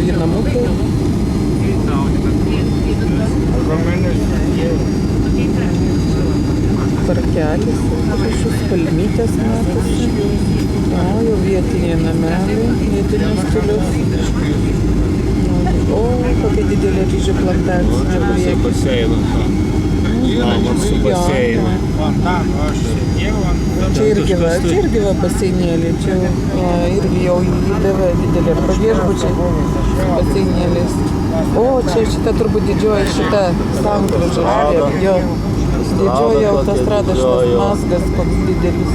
nauji namukai. Parkelis, kažkokios palmytės matosi. O, jau vietiniai nameliai, vietinius stilius. O, kokia didelė ryžių plantacija prieki. Namas su baseinu. Čia irgi va baseinėlė, čia irgi jau įdavė didelė viešbučiai baseinėlės. O, čia šita turbūt didžioji šita sankryža, jo. Didžioji autostrada, šitas mazgas koks didelis.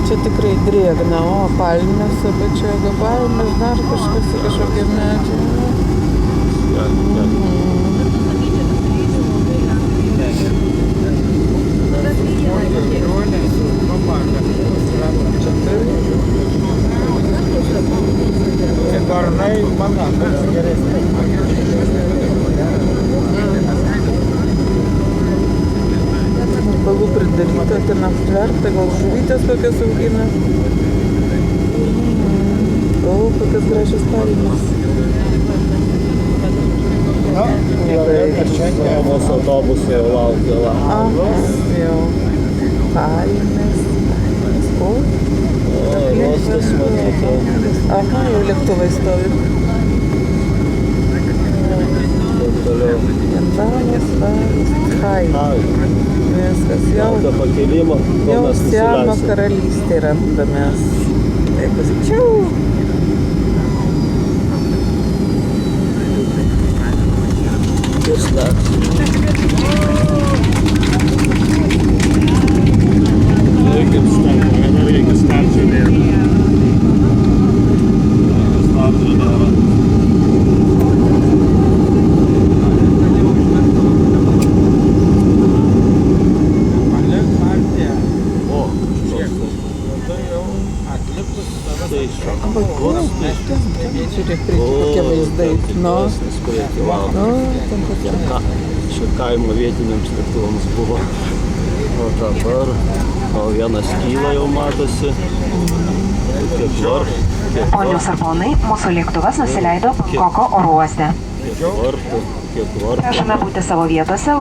Čia tikrai drėgna, o palmės apačioje, palmės, dar kažkokie medžiai. Balų pridaryta, ten aptverta, gal žuvytės kokias augina. O, kokias gražios palmės. Mūsų autobusai jau laukia. Aha, jau. Palmės. O, Rostas matyti. aha, jau lėktuvai stovi. Toliau. Jantalas, Hai. Viskas, jau Siamo karalystė randamės. Taip pasakyčiau. Reikia starčių nėra. Starčių nėra. Žiūrėk, kokie vaizdai. Čia kaimo vietiniams lėktuvams buvo. O dabar vienas kyla jau matosi. Ponios ir ponai, mūsų lėktuvas nusileido Bankoko oro uoste. Kiek vartų. Prašome būti savo vietose.